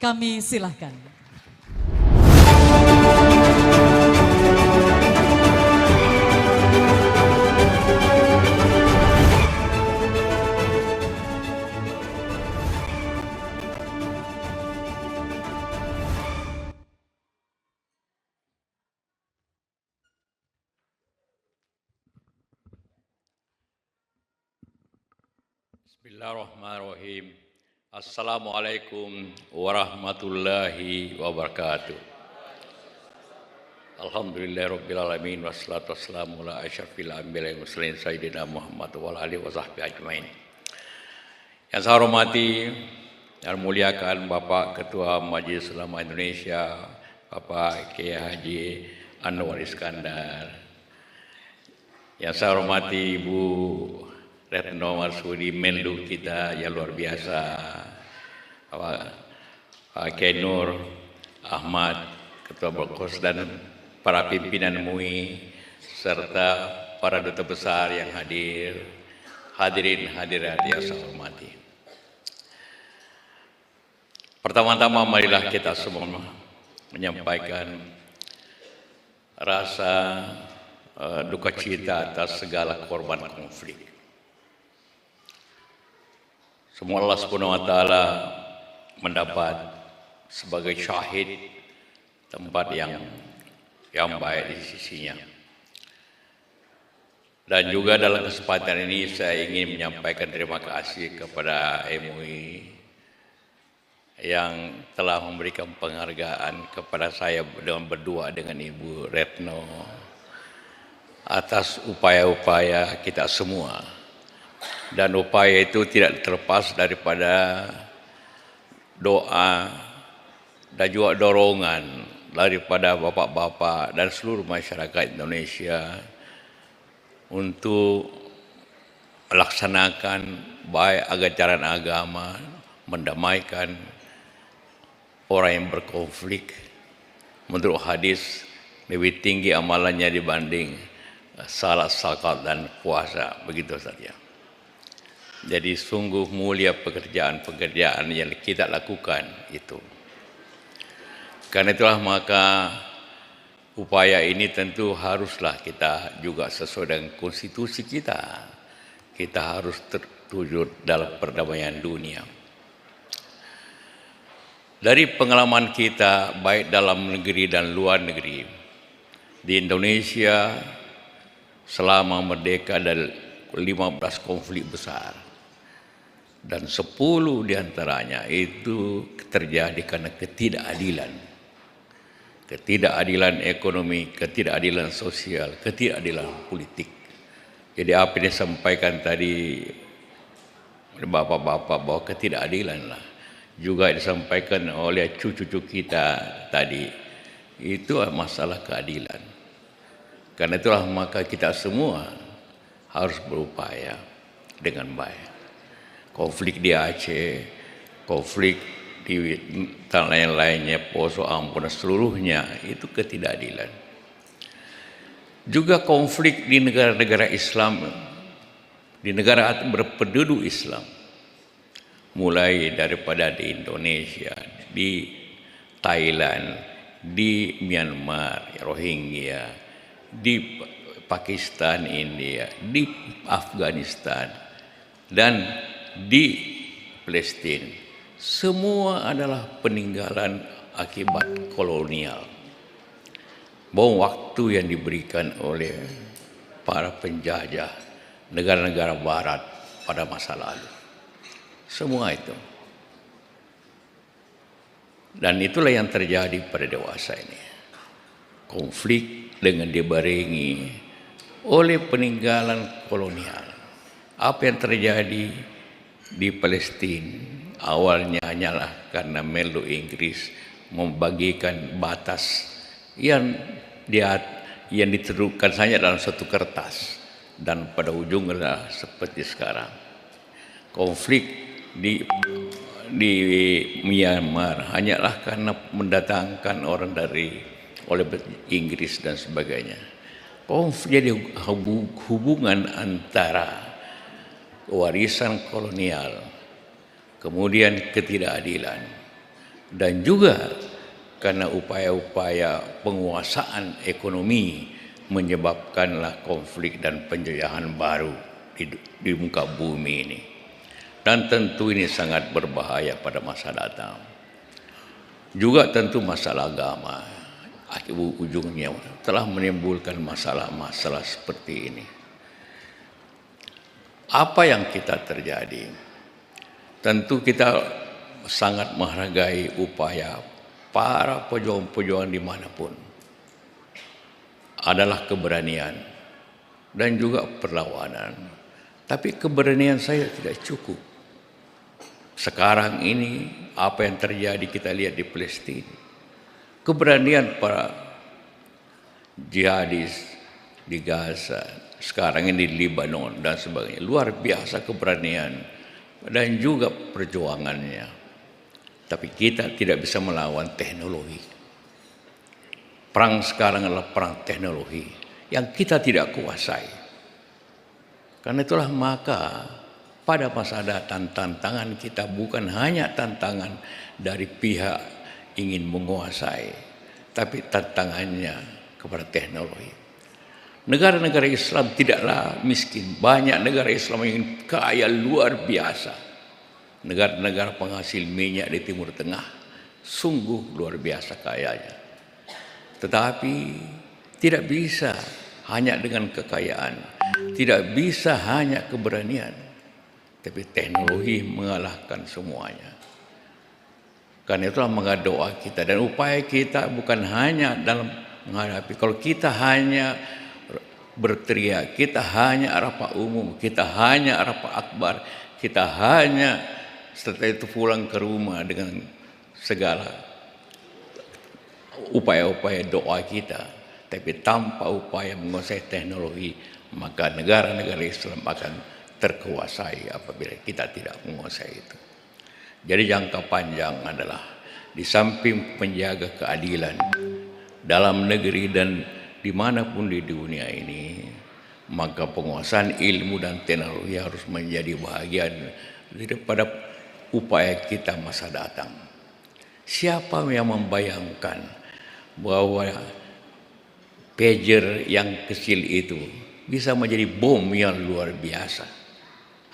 Kami silahkan. Bismillahirrahmanirrahim. Assalamualaikum warahmatullahi wabarakatuh. Alhamdulillahirrabbilalamin. Wassalatu wassalamu ala asyrafil anbiya'i wal mursalin sayyidina Muhammad wa ala alihi wa sahbihi ajmain. Yang saya hormati dan muliakan Bapak Ketua Majelis Ulama Indonesia, Bapak Kiai Haji Anwar Iskandar. Yang saya hormati Ibu Retno Marsudi, Menlu kita yang luar biasa, Pak Kiai Nur Ahmad, Ketua Bokos dan para pimpinan MUI, serta para duta besar yang hadir, hadirin hadirat yang saya hormati. Pertama-tama marilah kita semua menyampaikan rasa duka cita atas segala korban konflik. Semua Allah Subhanahu wa taala mendapat sebagai syahid tempat yang baik di sisinya. Dan juga dalam kesempatan ini saya ingin menyampaikan terima kasih kepada MUI yang telah memberikan penghargaan kepada saya dengan berdua dengan Ibu Retno atas upaya-upaya kita semua. Dan upaya itu tidak terlepas daripada doa dan juga dorongan daripada bapak-bapak dan seluruh masyarakat Indonesia untuk melaksanakan baik ajaran agama, mendamaikan orang yang berkonflik. Menurut hadis, lebih tinggi amalannya dibanding salat, zakat dan puasa, begitu saja. Jadi sungguh mulia pekerjaan-pekerjaan yang kita lakukan itu. Karena itulah maka upaya ini tentu haruslah kita juga sesuai dengan konstitusi kita. Kita harus tertuju dalam perdamaian dunia. Dari pengalaman kita baik dalam negeri dan luar negeri, di Indonesia selama merdeka ada 15 konflik besar. Dan 10 diantaranya itu terjadi karena ketidakadilan. Ketidakadilan ekonomi, ketidakadilan sosial, ketidakadilan politik. Jadi apa yang disampaikan tadi oleh bapak-bapak bahwa ketidakadilan lah. Juga disampaikan oleh cucu-cucu kita tadi. Itu masalah keadilan. Karena itulah maka kita semua harus berupaya dengan baik. Konflik di Aceh, konflik di tanah yang lainnya, Poso, Ambon, seluruhnya itu ketidakadilan. Juga konflik di negara-negara Islam, di negara berpenduduk Islam, mulai daripada di Indonesia, di Thailand, di Myanmar, Rohingya, di Pakistan, India, di Afghanistan, dan di Palestina. Semua adalah peninggalan akibat kolonial. Bom waktu yang diberikan oleh para penjajah negara-negara barat pada masa lalu. Semua itu. Dan itulah yang terjadi pada dewasa ini. Konflik dengan dibarengi oleh peninggalan kolonial. Apa yang terjadi di Palestina awalnya hanyalah karena Menlu Inggris membagikan batas yang ditentukan saja dalam satu kertas, dan pada ujungnya seperti sekarang konflik di Myanmar hanyalah karena mendatangkan orang oleh Inggris dan sebagainya. Konflik jadi hubungan antara warisan kolonial, kemudian ketidakadilan, dan juga karena upaya-upaya penguasaan ekonomi menyebabkanlah konflik dan penjajahan baru di muka bumi ini. Dan tentu ini sangat berbahaya pada masa datang. Juga tentu masalah agama, ujungnya telah menimbulkan masalah-masalah seperti ini. Apa yang kita terjadi? Tentu kita sangat menghargai upaya para pejuang-pejuang dimanapun. Adalah keberanian dan juga perlawanan. Tapi keberanian saya tidak cukup. Sekarang ini apa yang terjadi kita lihat di Palestina. Keberanian para jihadis di Gaza, sekarang ini di Lebanon dan sebagainya. Luar biasa keberanian dan juga perjuangannya. Tapi kita tidak bisa melawan teknologi. Perang sekarang adalah perang teknologi yang kita tidak kuasai. Karena itulah maka pada masa datang tantangan kita bukan hanya tantangan dari pihak ingin menguasai, tapi tantangannya kepada teknologi. Negara-negara Islam tidaklah miskin. Banyak negara Islam yang kaya luar biasa. Negara-negara penghasil minyak di Timur Tengah sungguh luar biasa kayanya. Tetapi tidak bisa hanya dengan kekayaan, tidak bisa hanya keberanian, tapi teknologi mengalahkan semuanya. Karena itulah maka doa kita dan upaya kita bukan hanya dalam menghadapi. Kalau kita hanya berteriak, kita hanya rapat umum, kita hanya rapat akbar, kita hanya setelah itu pulang ke rumah dengan segala upaya-upaya doa kita, tapi tanpa upaya menguasai teknologi, maka negara-negara Islam akan terkuasai apabila kita tidak menguasai itu. Jadi jangka panjang adalah di samping menjaga keadilan dalam negeri dan dimanapun di dunia ini, maka penguasaan ilmu dan teknologi harus menjadi bagian daripada upaya kita masa datang. Siapa yang membayangkan bahwa pager yang kecil itu bisa menjadi bom yang luar biasa?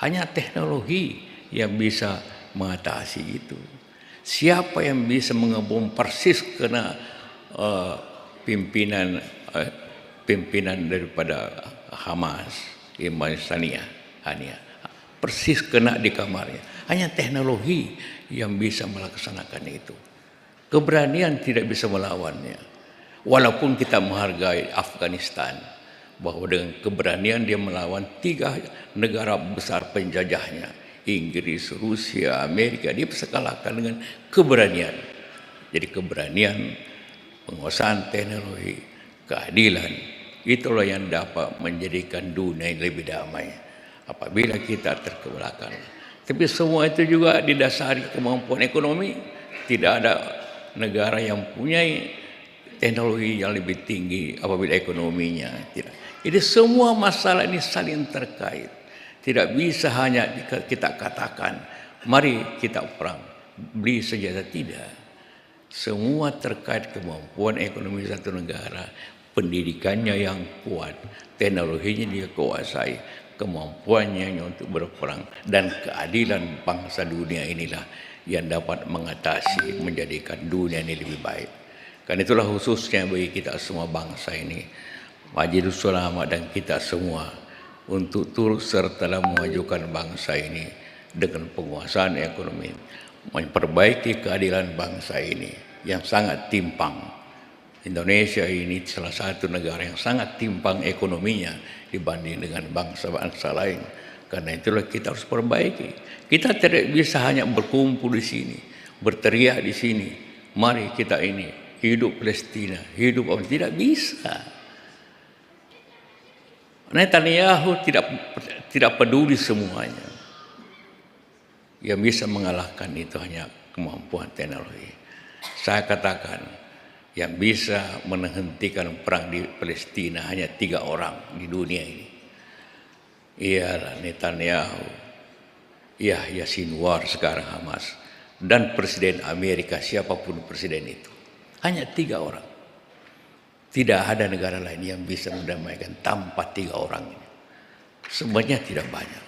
Hanya teknologi yang bisa mengatasi itu. Siapa yang bisa mengebom persis kena pimpinan daripada Hamas, Imam Sania, persis kena di kamarnya. Hanya teknologi yang bisa melaksanakan itu. Keberanian tidak bisa melawannya. Walaupun kita menghargai Afghanistan, bahwa dengan keberanian dia melawan 3 negara besar penjajahnya, Inggris, Rusia, Amerika, dia bisa kalahkan dengan keberanian. Jadi keberanian, penguasaan teknologi, keadilan, itulah yang dapat menjadikan dunia lebih damai apabila kita terkebelakang. Tapi semua itu juga didasari kemampuan ekonomi. Tidak ada negara yang punya teknologi yang lebih tinggi apabila ekonominya tidak. Jadi semua masalah ini saling terkait. Tidak bisa hanya kita katakan, mari kita perang, beli senjata. Tidak. Semua terkait kemampuan ekonomi satu negara, pendidikannya yang kuat, teknologinya dia kuasai, kemampuannya untuk berperang, dan keadilan bangsa dunia inilah yang dapat mengatasi, menjadikan dunia ini lebih baik. Karena itulah khususnya bagi kita semua bangsa ini, Majelis Ulama dan kita semua, untuk turut serta dalam memajukan bangsa ini dengan penguasaan ekonomi, memperbaiki keadilan bangsa ini yang sangat timpang. Indonesia ini salah satu negara yang sangat timpang ekonominya dibanding dengan bangsa-bangsa lain. Karena itulah kita harus perbaiki. Kita tidak bisa hanya berkumpul di sini, berteriak di sini, mari kita ini hidup Palestina, hidup tidak bisa. Netanyahu tidak peduli semuanya. Yang bisa mengalahkan itu hanya kemampuan teknologi. Saya katakan, yang bisa menghentikan perang di Palestina hanya 3 orang di dunia ini. Ialah Netanyahu, Yahya Sinwar sekarang Hamas, dan Presiden Amerika, siapapun presiden itu. Hanya 3 orang. Tidak ada negara lain yang bisa mendamaikan tanpa 3 orang ini. Semuanya tidak banyak.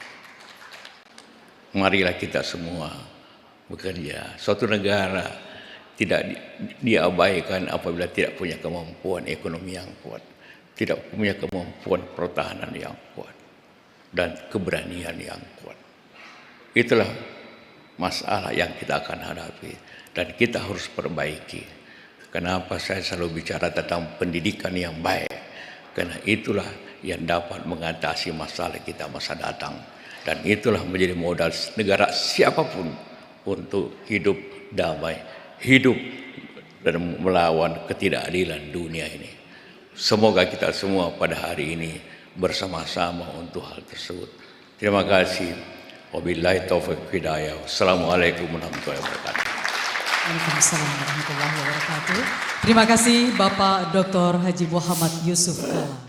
Marilah kita semua bekerja. Suatu negara tidak diabaikan apabila tidak punya kemampuan ekonomi yang kuat, tidak punya kemampuan pertahanan yang kuat, dan keberanian yang kuat. Itulah masalah yang kita akan hadapi dan kita harus perbaiki. Kenapa saya selalu bicara tentang pendidikan yang baik? Karena itulah yang dapat mengatasi masalah kita masa datang. Dan itulah menjadi modal negara siapapun untuk hidup damai, hidup dan melawan ketidakadilan dunia ini. Semoga kita semua pada hari ini bersama-sama untuk hal tersebut. Terima kasih. Wabillahi taufiq hidayah. Wassalamualaikum warahmatullahi wabarakatuh. Waalaikumsalam warahmatullahi wabarakatuh. Terima kasih Bapak Dr. Haji Muhammad Yusuf Kalla.